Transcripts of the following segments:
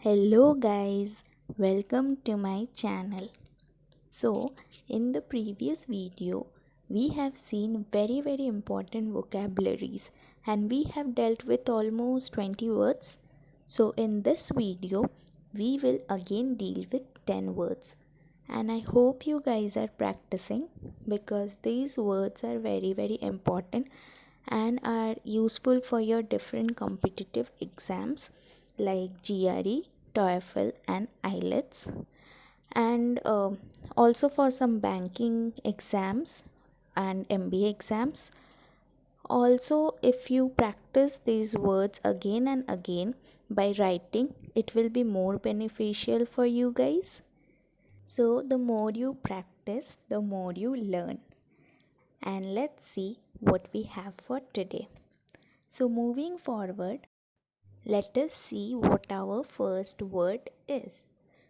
Hello guys, welcome to my channel. So in the previous video we have seen very important vocabularies and we have dealt with almost 20 words. So in this video we will again deal with 10 words and I hope you guys are practicing because these words are very important and are useful for your different competitive exams like GRE, TOEFL, and IELTS, and also for some banking exams and MBA exams. Also, if you practice these words again and again by writing, it will be more beneficial for you guys. So, the more you practice, the more you learn. And let's see what we have for today. So, moving forward, let us see what our first word is.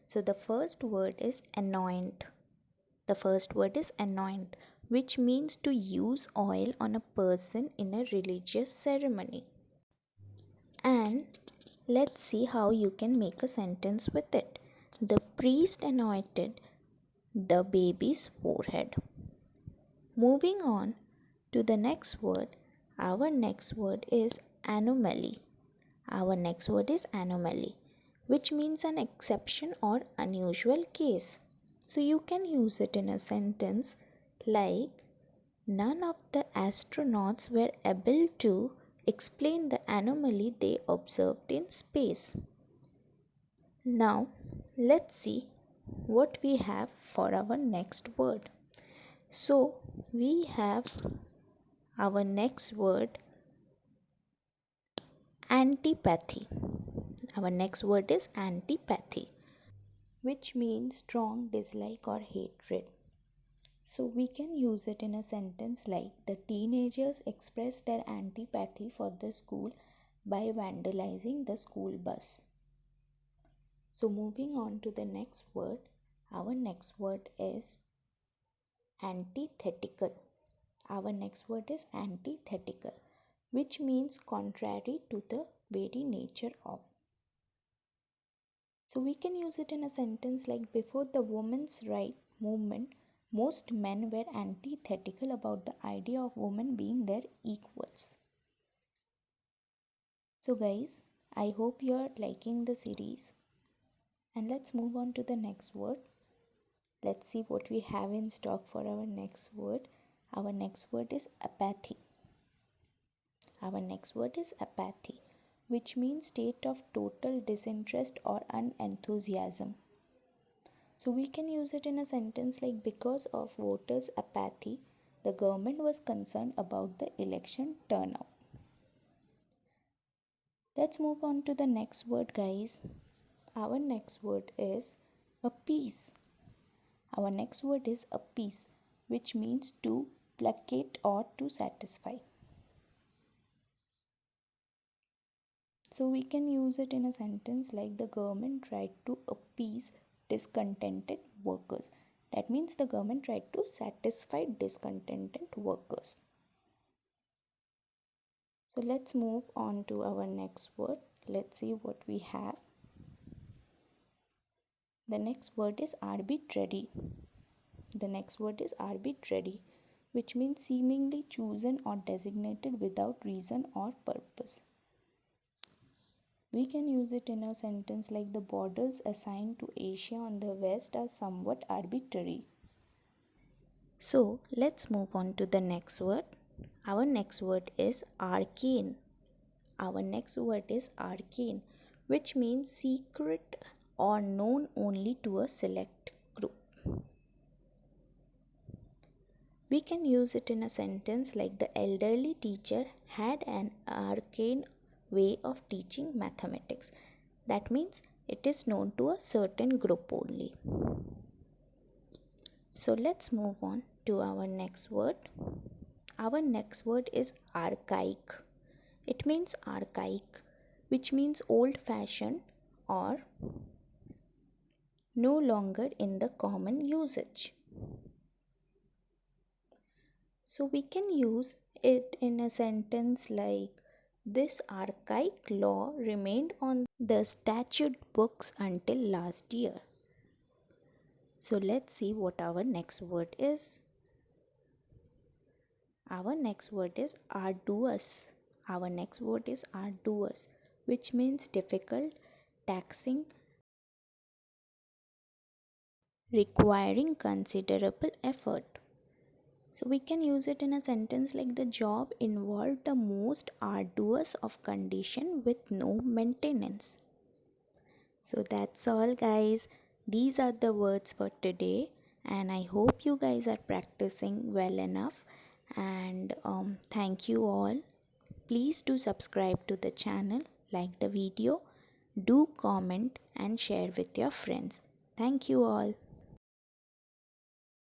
So the first word is anoint. The first word is anoint, which means to use oil on a person in a religious ceremony. And let's see how you can make a sentence with it. The priest anointed the baby's forehead. Moving on to the next word, our next word is anomaly. Our next word is anomaly, which means an exception or unusual case. So you can use it in a sentence like none of the astronauts were able to explain the anomaly they observed in space. Now let's see what we have for our next word. So we have our next word antipathy. Our next word is antipathy, which means strong dislike or hatred. So we can use it in a sentence like the teenagers express their antipathy for the school by vandalizing the school bus. So moving on to the next word, our next word is antithetical. Our next word is antithetical, which means contrary to the very nature of. So we can use it in a sentence like before the women's right movement, most men were antithetical about the idea of women being their equals. So guys, I hope you are liking the series and let's move on to the next word. Let's see what we have in stock for our next word. Our next word is apathy. Our next word is apathy, which means state of total disinterest or unenthusiasm. So we can use it in a sentence like because of voters' apathy, the government was concerned about the election turnout. Let's move on to the next word, guys. Our next word is appease. Our next word is appease, which means to placate or to satisfy. So we can use it in a sentence like the government tried to appease discontented workers. That means the government tried to satisfy discontented workers. So let's move on to our next word. Let's see what we have. The next word is arbitrary. The next word is arbitrary, which means seemingly chosen or designated without reason or purpose. We can use it in a sentence like the borders assigned to Asia on the west are somewhat arbitrary. So let's move on to the next word. Our next word is arcane. Our next word is arcane, which means secret or known only to a select group. We can use it in a sentence like the elderly teacher had an arcane way of teaching mathematics. That means it is known to a certain group only. So let's move on to our next word. Our next word is archaic. It means archaic, which means old fashioned or no longer in the common usage. So we can use it in a sentence like this archaic law remained on the statute books until last year. So let's see what our next word is. Our next word is arduous. Our next word is arduous, which means difficult, taxing, requiring considerable effort. So we can use it in a sentence like the job involved the most arduous of condition with no maintenance. So that's all, guys. These are the words for today, and I hope you guys are practicing well enough. And thank you all. Please do subscribe to the channel, like the video, do comment and share with your friends. Thank you all.